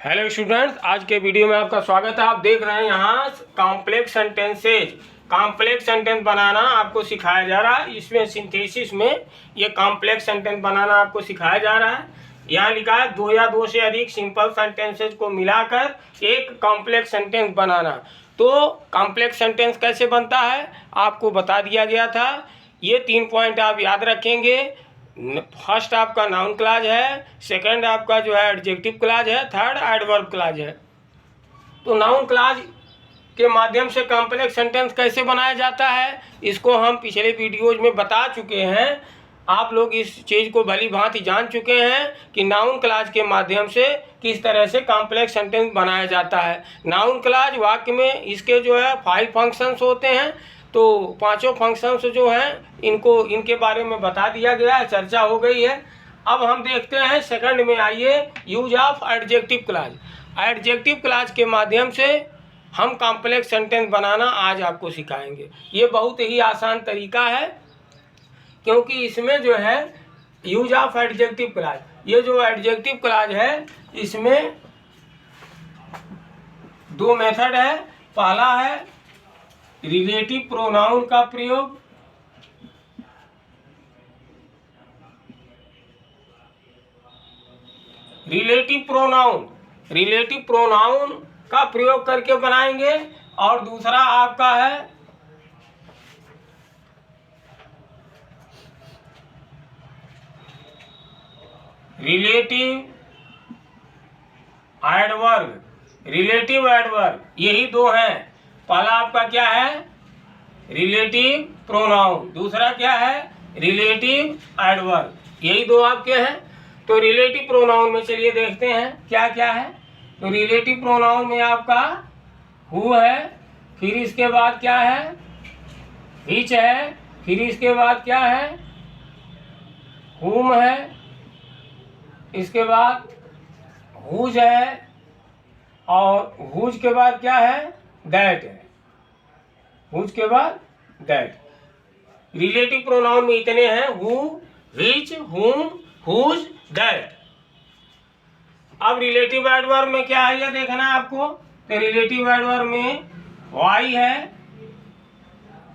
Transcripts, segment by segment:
Hello students, आज के video में आपका स्वागत है। आप देख रहे हैं यहाँ कॉम्प्लेक्स सेंटेंसेज। कॉम्प्लेक्स सेंटेंस बनाना आपको सिखाया जा रहा है। इसमें सिंथेसिस में ये कॉम्प्लेक्स सेंटेंस बनाना आपको सिखाया जा रहा है। यहाँ लिखा है दो या दो से अधिक सिंपल सेंटेंसेज को मिलाकर एक कॉम्प्लेक्स सेंटेंस बनाना। तो कॉम्प्लेक्स सेंटेंस कैसे बनता है आपको बता दिया गया था। ये 3 पॉइंट आप याद रखेंगे। फर्स्ट आपका नाउन क्लॉज है, सेकंड आपका जो है एडजेक्टिव क्लॉज है, थर्ड एडवर्ब क्लॉज है। तो नाउन क्लॉज के माध्यम से कॉम्प्लेक्स सेंटेंस कैसे बनाया जाता है इसको हम पिछले वीडियोज में बता चुके हैं। आप लोग इस चीज़ को भली भांति जान चुके हैं कि नाउन क्लॉज के माध्यम से किस तरह से कॉम्प्लेक्स सेंटेंस बनाया जाता है। नाउन क्लॉज वाक्य में इसके जो है 5 फंक्शंस होते हैं। तो पांचों फंक्शंस जो हैं इनके बारे में बता दिया गया है, चर्चा हो गई है। अब हम देखते हैं सेकंड में, आइए use of adjective clause. Adjective clause के माध्यम से हम कॉम्प्लेक्स सेंटेंस बनाना आज आपको सिखाएंगे। ये बहुत ही आसान तरीका है क्योंकि इसमें जो है यूज ऑफ एडजेक्टिव क्लॉज, ये जो एडजेक्टिव क्लॉज है इसमें 2 मेथड है। पहला है रिलेटिव प्रोनाउन का प्रयोग, रिलेटिव प्रोनाउन का प्रयोग करके बनाएंगे। और दूसरा आपका है रिलेटिव एडवर्ब। यही 2 हैं। पहला आपका क्या है रिलेटिव प्रोनाउन, दूसरा क्या है रिलेटिव एडवर्ब। यही 2 आपके हैं। तो रिलेटिव प्रोनाउन में चलिए देखते हैं क्या क्या है। तो रिलेटिव प्रोनाउन में आपका हु है, फिर इसके बाद क्या है विच है, फिर इसके बाद क्या है हुम है, इसके बाद हुज है, और हुज के बाद क्या है दैट है, हुज के बाद दैट। रिलेटिव प्रोनाउन में इतने हैं, हु, विच, हुम, हुज, दैट। अब रिलेटिव एडवर्ब में क्या है ये देखना है आपको। तो रिलेटिव एडवर्ब में व्हाई है,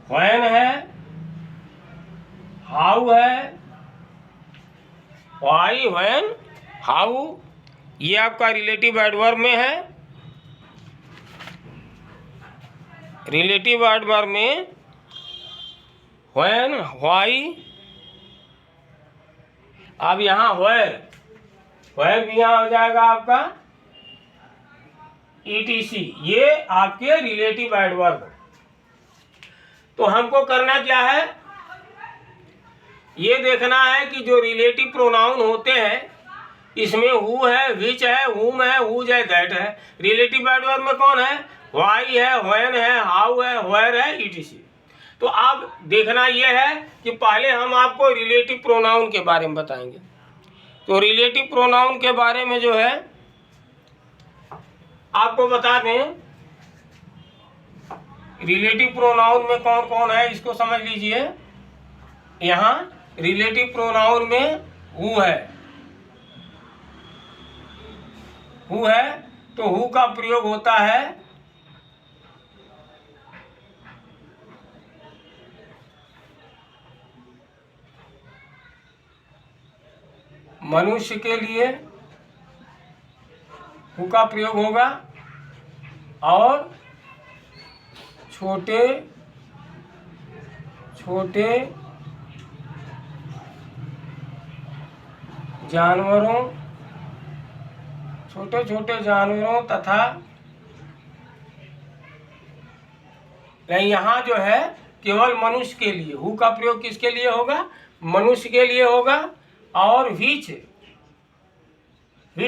व्हेन है, हाउ है, व्हाई, व्हेन, हाउ, ये आपका रिलेटिव एडवर्ब में है। रिलेटिव एडवर्ब में व्हेन, व्हाई, अब यहाँ वेयर भी यहाँ हो जाएगा आपका ETC। ये आपके रिलेटिव एडवर्ब। तो हमको करना क्या है, ये देखना है कि जो रिलेटिव प्रोनाउन होते हैं इसमें हु है, विच है, हुम है, हुज है, दैट है। रिलेटिव एडवर्ब में कौन है व्हाई है, व्हेन है, हाउ है, वेयर है, ETC। तो अब देखना यह है कि पहले हम आपको रिलेटिव प्रोनाउन के बारे में बताएंगे। तो रिलेटिव प्रोनाउन के बारे में जो है आपको बता दें, रिलेटिव प्रोनाउन में कौन कौन है इसको समझ लीजिए। यहाँ रिलेटिव प्रोनाउन में हु है, तो हु का प्रयोग होता है मनुष्य के लिए, हु का प्रयोग होगा, और छोटे जानवरों तथा यहाँ जो है केवल मनुष्य के लिए, हु का प्रयोग किसके लिए होगा मनुष्य के लिए होगा। और विच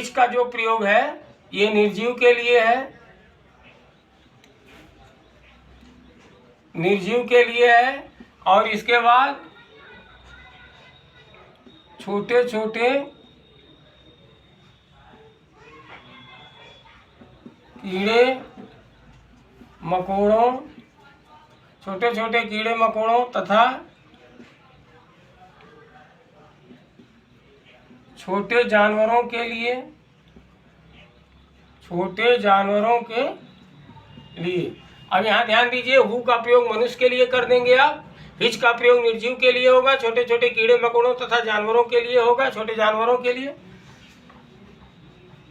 का जो प्रयोग है ये निर्जीव के लिए है, और इसके बाद छोटे छोटे कीड़े मकोड़ों तथा छोटे जानवरों के लिए छोटे जानवरों के लिए। अब यहाँ ध्यान दीजिए, हु का प्रयोग मनुष्य के लिए कर देंगे आप, हिच का प्रयोग निर्जीव के लिए होगा, छोटे छोटे कीड़े मकोड़ों तथा जानवरों के लिए होगा, छोटे जानवरों के लिए।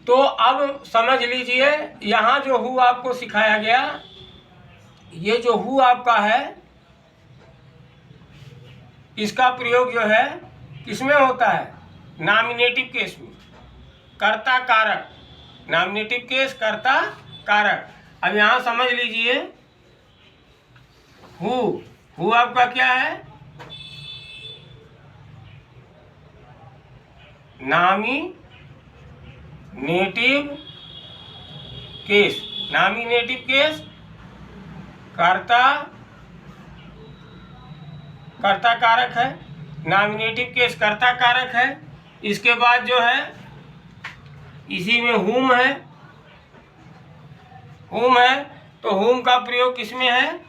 तो अब समझ लीजिए, यहाँ जो हु आपको सिखाया गया, ये जो हु आपका है, इसका प्रयोग जो है किसमें होता है? नॉमिनेटिव केस में, कर्ता कारक। नॉमिनेटिव केस, कर्ता कारक। अब यहाँ समझ लीजिए, हु आपका क्या है? Nominative case. नॉमिनेटिव केस कर्ता कारक है। नॉमिनेटिव केस कर्ता कारक है। इसके बाद जो है, इसी में हुम है। हुम है तो हुम का प्रयोग किसमें है?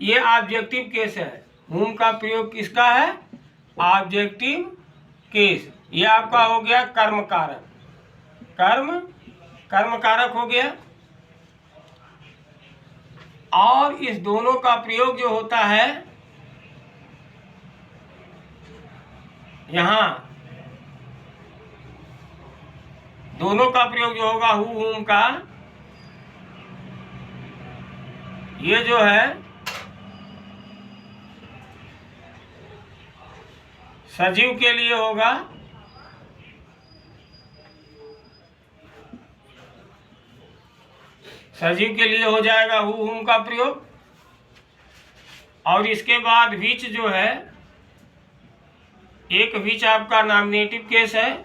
ये ऑब्जेक्टिव केस है। हुम का प्रयोग किसका है? Objective case. ये आपका हो गया कर्म कारक। कर्म कारक हो गया। और इस दोनों का प्रयोग जो होता है यहाँ, दोनों का प्रयोग जो होगा हु हुम का, ये जो है सजीव के लिए होगा, सजीव के लिए हो जाएगा हु हुम का प्रयोग। और इसके बाद विच जो है, एक विच आपका नॉमिनेटिव केस है।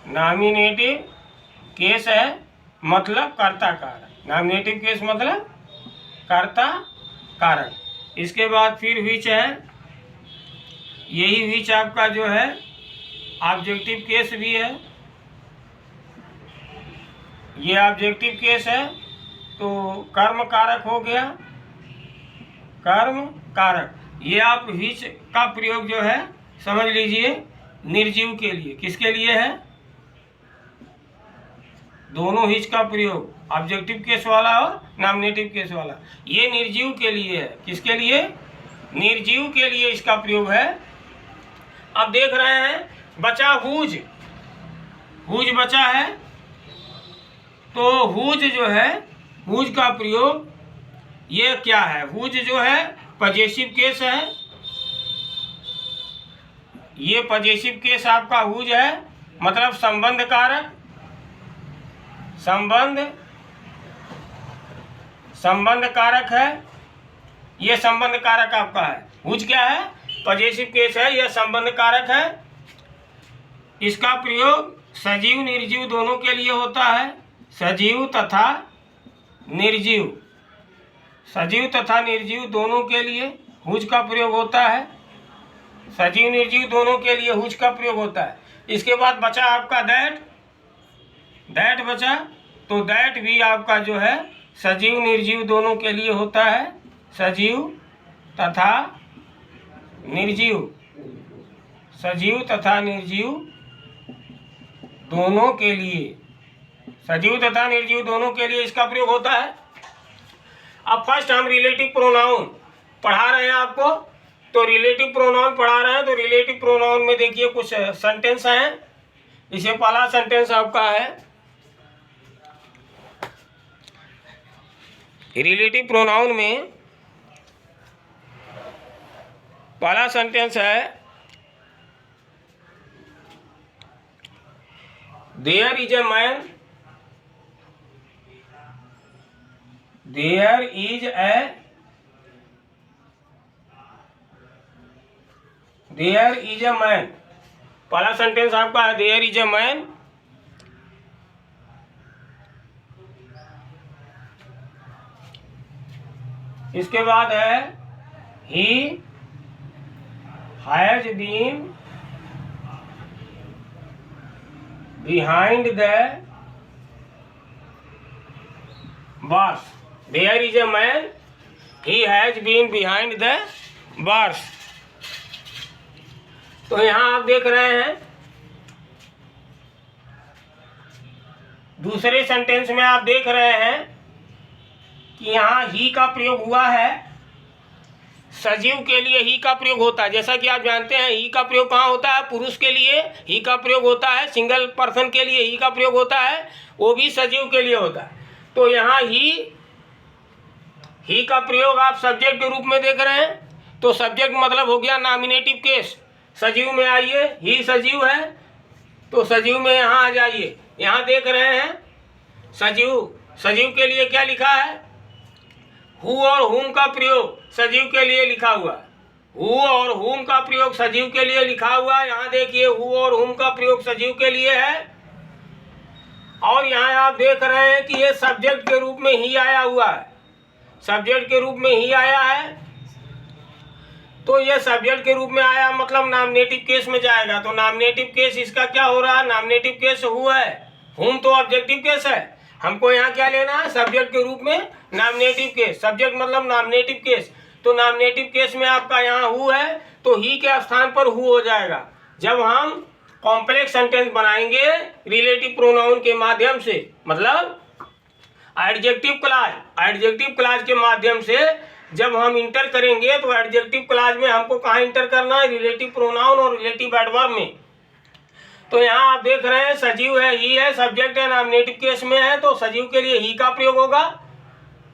नॉमिनेटिव केस है मतलब कर्ता कारक। नॉमिनेटिव केस मतलब कर्ता कारक। इसके बाद फिर विच है, यही विच आपका जो है ऑब्जेक्टिव केस भी है। ये ऑब्जेक्टिव केस है तो कर्म कारक हो गया, कर्म कारक। ये आप विच का प्रयोग जो है समझ लीजिए निर्जीव के लिए। किसके लिए है? दोनों हिच का प्रयोग, ऑब्जेक्टिव केस वाला और नॉमिनेटिव केस वाला, ये निर्जीव के लिए है। किसके लिए? निर्जीव के लिए इसका प्रयोग है। अब देख रहे हैं बचा हुज। हुज बचा है तो हुज जो है, हुज का प्रयोग ये क्या है? हुज जो है पजेसिव केस है। ये पजेसिव केस आपका हुज है, मतलब संबंध कारक। संबंध कारक है। ये संबंध कारक आपका है। हुज क्या है? पजेसिव केस है, यह संबंध कारक है। इसका प्रयोग सजीव निर्जीव दोनों के लिए होता है। सजीव तथा निर्जीव, सजीव तथा निर्जीव दोनों के लिए हुज का प्रयोग होता है। सजीव निर्जीव दोनों के लिए हुज का प्रयोग होता है। इसके बाद बचा आपका दैट। दैट बचा तो दैट भी आपका जो है सजीव निर्जीव दोनों के लिए होता है। सजीव तथा निर्जीव, सजीव तथा निर्जीव दोनों के लिए, सजीव तथा निर्जीव दोनों के लिए इसका प्रयोग होता है। अब फर्स्ट हम रिलेटिव प्रोनाउन पढ़ा रहे हैं आपको, तो रिलेटिव प्रोनाउन पढ़ा रहे हैं तो रिलेटिव प्रोनाउन में देखिए कुछ सेंटेंस हैं। इसे पहला सेंटेंस आपका है, रिलेटिव प्रोनाउन में पहला सेंटेंस है there is a man. There is a man. पहला सेंटेंस आपका है देयर इज ए मैन। इसके बाद है he has been behind the bars। There is a man, he has been behind the bars। तो यहाँ आप देख रहे हैं दूसरे सेंटेंस में आप देख रहे हैं कि यहाँ ही का प्रयोग हुआ है। सजीव के लिए ही का प्रयोग होता है। जैसा कि आप जानते हैं ही का प्रयोग कहाँ होता है, पुरुष के लिए ही का प्रयोग होता है, सिंगल पर्सन के लिए ही का प्रयोग होता है, वो भी सजीव के लिए होता है। तो यहाँ ही का प्रयोग आप सब्जेक्ट के रूप में देख रहे हैं। तो सब्जेक्ट मतलब हो गया नॉमिनेटिव केस। सजीव में आइए, ही सजीव है तो सजीव में यहाँ आ जाइए। यहाँ देख रहे हैं सजीव के लिए क्या लिखा है, हु और हुम का प्रयोग सजीव के लिए लिखा हुआ है। हु और हुम का प्रयोग सजीव के लिए लिखा हुआ है। यहाँ देखिए हु और हुम का प्रयोग सजीव के लिए है। और यहाँ आप देख रहे हैं कि ये सब्जेक्ट के रूप में ही आया हुआ है। सब्जेक्ट के रूप में ही आया है। तो ये सब्जेक्ट के रूप में आया मतलब नॉमिनेटिव केस में जाएगा। तो नॉमिनेटिव केस इसका क्या हो रहा है, नॉमिनेटिव केस हु है, हुम तो ऑब्जेक्टिव केस है। हमको यहाँ क्या लेना है, सब्जेक्ट के रूप में नॉमिनेटिव केस। सब्जेक्ट मतलब नॉमिनेटिव केस। तो नॉमिनेटिव केस में आपका यहाँ हु है तो ही के स्थान पर हु हो जाएगा। जब हम कॉम्प्लेक्स सेंटेंस बनाएंगे रिलेटिव प्रोनाउन के माध्यम से, मतलब एडजेक्टिव क्लाज के माध्यम से जब हम इंटर करेंगे तो एडजेक्टिव क्लाज में हमको कहाँ इंटर करना है, रिलेटिव प्रोनाउन और रिलेटिव एडवर्ब में। तो यहाँ आप देख रहे हैं सजीव है, ही है, सब्जेक्ट है, नॉमिनेटिव केस में है तो सजीव के लिए ही का प्रयोग होगा।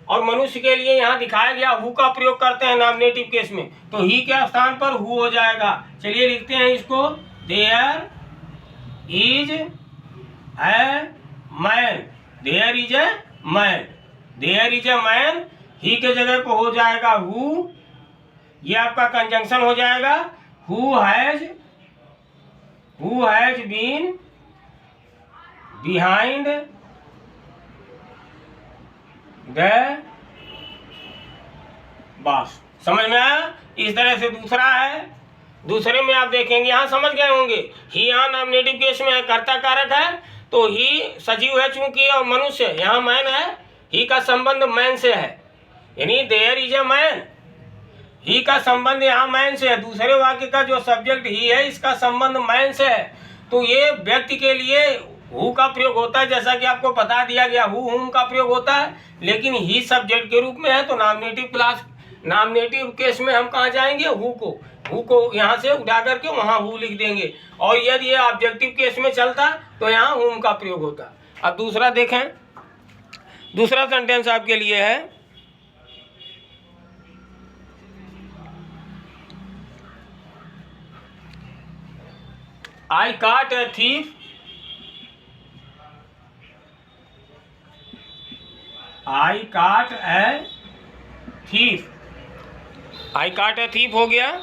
और मनुष्य के लिए यहाँ दिखाया गया हु का प्रयोग करते हैं नॉमिनेटिव केस में, तो ही के स्थान पर हु हो जाएगा। चलिए लिखते हैं इसको, there is a man, there is a man, there is a man, he के जगह को हो जाएगा हु। ये आपका कंजंक्शन हो जाएगा, who has been behind the bars. समझ में आया। इस तरह से दूसरा है, दूसरे में आप देखेंगे यहाँ समझ गए होंगे, ही यहाँ नॉमिनेटिव केस में है, कर्ता कारक है तो ही सजीव है चूंकि और मनुष्य, यहाँ मैन है, ही का संबंध मैन से है, यानी देयर इज ए मैन, ही का संबंध यहाँ मैन से है। दूसरे वाक्य का जो सब्जेक्ट ही है इसका संबंध मैन से है। तो ये व्यक्ति के लिए हु का प्रयोग होता है, जैसा कि आपको बता दिया गया हु हुम का प्रयोग होता है, लेकिन ही सब्जेक्ट के रूप में है। तो नॉमिनेटिव केस में हम कहाँ जाएंगे, हु को यहाँ से उठा करके वहाँ हु लिख देंगे। और यदि ये ऑब्जेक्टिव केस में चलता तो यहाँ हुम का प्रयोग होता। अब दूसरा देखें, दूसरा सेंटेंस आपके लिए है, I caught a thief, I caught a thief, I caught a thief हो गया।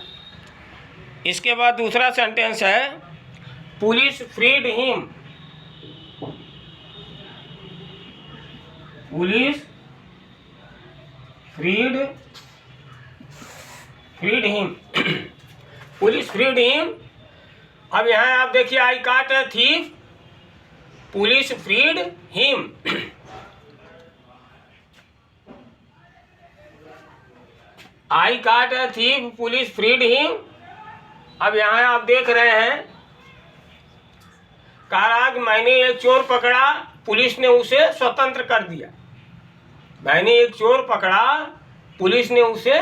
इसके बाद दूसरा सेंटेंस है, police freed him, police freed him, police freed him. अब यहाँ आप देखिए I caught a thief, police freed him. I caught a thief, police freed him. अब यहाँ आप देख रहे हैं, कह रहा कि मैंने एक चोर पकड़ा, पुलिस ने उसे स्वतंत्र कर दिया। मैंने एक चोर पकड़ा, पुलिस ने उसे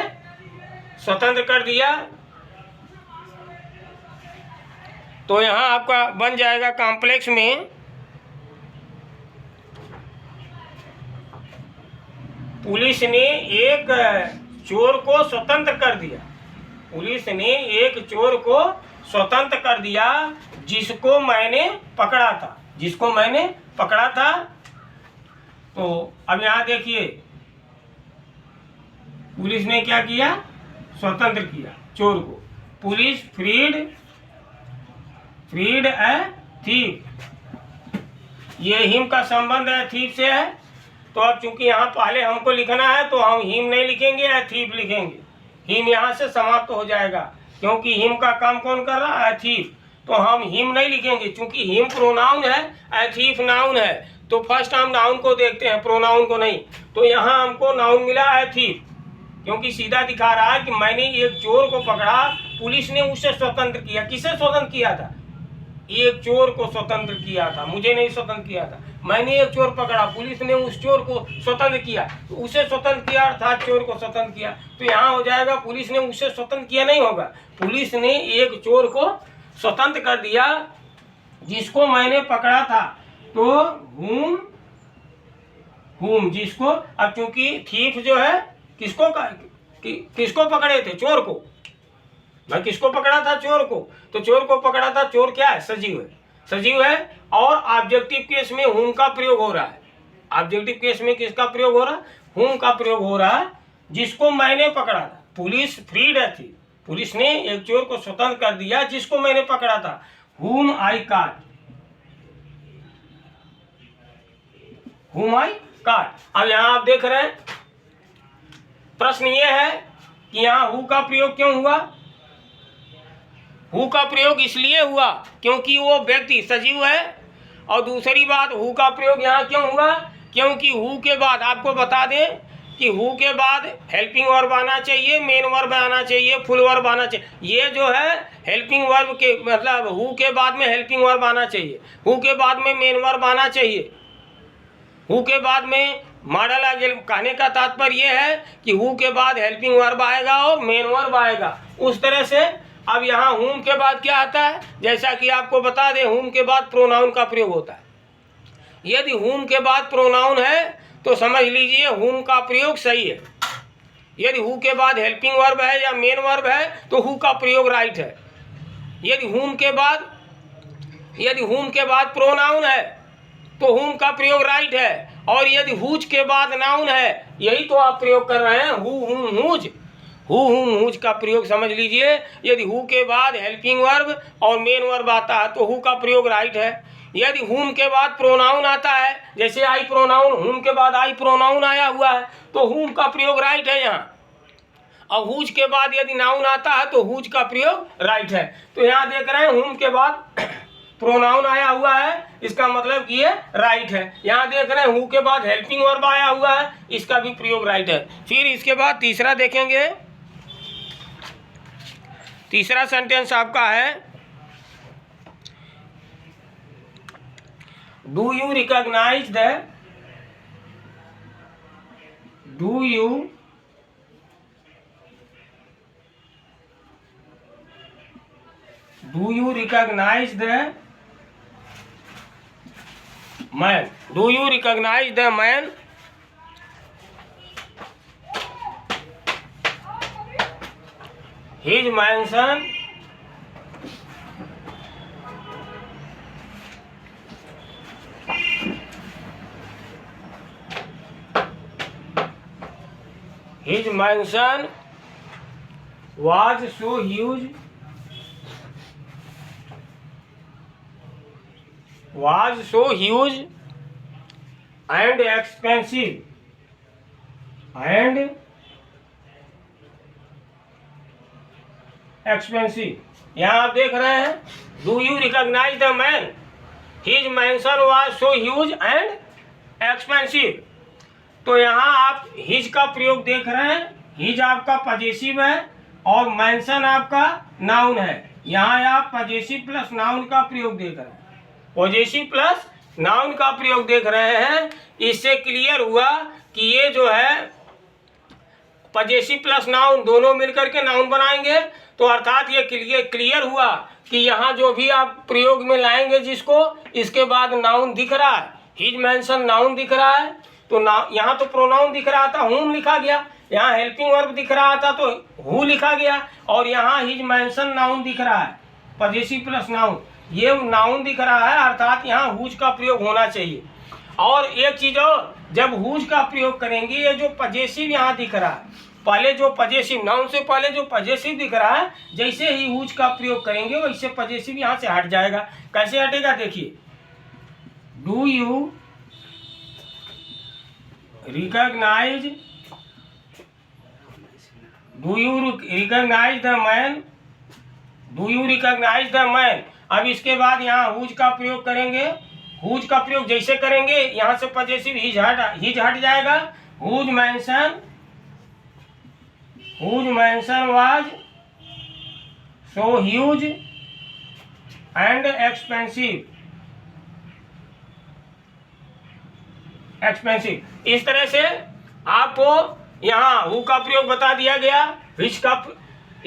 स्वतंत्र कर दिया। तो यहाँ आपका बन जाएगा कॉम्प्लेक्स में, पुलिस ने एक चोर को स्वतंत्र कर दिया, पुलिस ने एक चोर को स्वतंत्र कर दिया जिसको मैंने पकड़ा था, जिसको मैंने पकड़ा था। तो अब यहाँ देखिए, पुलिस ने क्या किया, स्वतंत्र किया चोर को। पुलिस फ्रीड ए थीफ, ये हिम का संबंध है थीफ से है। तो अब चूंकि यहाँ पहले हमको लिखना है तो हम हिम नहीं लिखेंगे, ए थीफ लिखेंगे। हिम यहाँ से समाप्त हो जाएगा, क्योंकि हिम का काम कौन कर रहा है, थीफ। तो हम हिम नहीं लिखेंगे, चूंकि हिम प्रोनाउन है, ए थीफ नाउन है। तो फर्स्ट हम नाउन को देखते हैं, प्रोनाउन को नहीं। तो यहाँ हमको नाउन मिला है थीफ, क्योंकि सीधा दिखा रहा है कि मैंने एक चोर को पकड़ा, पुलिस ने उसे स्वतंत्र किया। किसे स्वतंत्र किया था, एक चोर को स्वतंत्र किया था, मुझे नहीं स्वतंत्र किया था। मैंने एक चोर पकड़ा, पुलिस ने उस चोर को स्वतंत्र किया, तो उसे स्वतंत्र किया अर्थात चोर को स्वतंत्र किया। तो यहाँ हो जाएगा पुलिस ने उसे स्वतंत्र किया नहीं होगा, पुलिस ने एक चोर को स्वतंत्र कर दिया जिसको मैंने पकड़ा था। तो हुम जिसको, अब चूंकि थीफ जो है किसको पकड़े थे? चोर को। मैं किसको पकड़ा था? चोर को। तो चोर को पकड़ा था, चोर क्या है? सजीव है, सजीव है। और ऑब्जेक्टिव केस में हुम का प्रयोग हो रहा है। ऑब्जेक्टिव केस में किसका प्रयोग हो रहा है? हुम का प्रयोग हो रहा है, जिसको मैंने पकड़ा था। पुलिस फ्रीड है थी, पुलिस ने एक चोर को स्वतंत्र कर दिया जिसको मैंने पकड़ा था। हुम आई काट, हुम आई काट। अब यहाँ आप देख रहे हैं, प्रश्न ये है कि यहाँ हु का प्रयोग क्यों हुआ? हु का प्रयोग इसलिए हुआ क्योंकि वो व्यक्ति सजीव है। और दूसरी बात, हु का प्रयोग यहाँ क्यों हुआ? क्योंकि हु के बाद आपको बता दें कि हु के बाद हेल्पिंग वर्ब आना चाहिए, मेन वर्ब आना चाहिए, फुल वर्ब आना चाहिए। ये जो है हेल्पिंग वर्ब के मतलब हु के बाद में हेल्पिंग वर्ब आना चाहिए, हु के बाद में मेन वर्ब आना चाहिए, हु के बाद में मॉडल आ गया। कहने का तात्पर्य यह है कि हु के बाद हेल्पिंग वर्ब आएगा और मेन वर्ब आएगा, उस तरह से। अब यहाँ हुम के बाद क्या आता है? जैसा कि आपको बता दें, हुम के बाद प्रोनाउन का प्रयोग होता है। यदि हुम के बाद प्रोनाउन है तो समझ लीजिए हुम का प्रयोग सही है। यदि हु के बाद हेल्पिंग वर्ब है या मेन वर्ब है तो हु का प्रयोग राइट है। यदि हुम के बाद प्रोनाउन है तो हुम का प्रयोग राइट है। और यदि हुज के बाद नाउन है, यही तो आप प्रयोग कर रहे हैं, हु हुम हुज, हु हुम हुज का प्रयोग समझ लीजिए। यदि हु के बाद हेल्पिंग वर्ब और मेन वर्ब आता है तो हु का प्रयोग राइट है। यदि हुम के बाद प्रोनाउन आता है, जैसे आई प्रोनाउन, हुम के बाद आई प्रोनाउन आया हुआ है तो हुम का प्रयोग राइट है यहाँ। और हुज के बाद यदि नाउन आता है तो हुज का प्रयोग राइट है। तो यहाँ देख रहे हैं हुम के बाद प्रोनाउन आया हुआ है, इसका मतलब कि ये राइट है। यहाँ देख रहे हैं हु के बाद हेल्पिंग वर्ब आया हुआ है, इसका भी प्रयोग राइट है। फिर इसके बाद तीसरा देखेंगे। तीसरा सेंटेंस आपका है, do you recognise the man? Do you recognise the man? His mansion was so huge and expensive यहाँ आप देख रहे हैं, do you recognise the man? His mansion was so huge and expensive. तो यहाँ आप हिज का प्रयोग देख रहे हैं, हिज आपका पजेसिव है और मैंशन आपका नाउन है। यहाँ आप पजेसिव प्लस नाउन का प्रयोग देख रहे हैं, पजेसिव प्लस नाउन का प्रयोग देख रहे हैं। इससे क्लियर हुआ कि ये जो है पजेसिव प्लस नाउन दोनों मिलकर के नाउन बनाएंगे। तो अर्थात ये क्लियर हुआ कि यहाँ जो भी आप प्रयोग में लाएंगे जिसको, इसके बाद नाउन दिख रहा है, हिज मैंशन नाउन दिख रहा है। तो यहाँ तो प्रोनाउन दिख रहा था, हुम लिखा गया। यहाँ हेल्पिंग वर्ब दिख रहा था तो हु लिखा गया। और यहाँ हिज मैंशन नाउन दिख रहा है, पजेसिव प्लस नाउन, ये नाउन दिख रहा है, अर्थात यहाँ हुज का प्रयोग होना चाहिए। और एक चीज और, जब हुज का प्रयोग करेंगे, ये जो पजेसिव यहाँ दिख रहा है, पहले जो पजेसिव नाउन से पहले जो पजेसिव दिख रहा है, जैसे ही हुज का प्रयोग करेंगे वैसे पजेसिव यहाँ से हट जाएगा। कैसे हटेगा देखिए, do you recognise the man. अब इसके बाद यहाँ हुज का प्रयोग करेंगे। हुज का प्रयोग जैसे करेंगे, यहाँ से पजेसिव हिज हट जाएगा। Whose mansion was so huge and expensive. इस तरह से आपको यहाँ हु का प्रयोग बता दिया गया, विच का,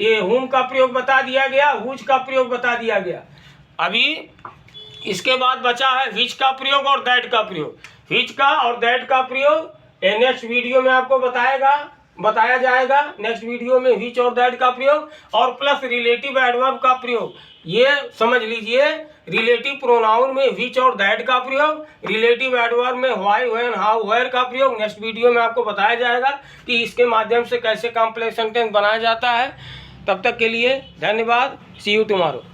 ये हुम का प्रयोग बता दिया गया, हुज का प्रयोग बता दिया गया। अभी इसके बाद बचा है विच का प्रयोग और दैट का प्रयोग। विच का और दैट का प्रयोग नेक्स्ट वीडियो में आपको बताया जाएगा। नेक्स्ट वीडियो में विच और दैट का प्रयोग और प्लस रिलेटिव एडवर्ब का प्रयोग। ये समझ लीजिए, रिलेटिव प्रोनाउन में विच और दैट का प्रयोग, रिलेटिव एडवर्ब में व्हाई, व्हेन, हाउ, वेयर का प्रयोग नेक्स्ट वीडियो में आपको बताया जाएगा कि इसके माध्यम से कैसे कॉम्प्लेक्स सेंटेंस बनाया जाता है। तब तक के लिए धन्यवाद। सी यू टुमारो।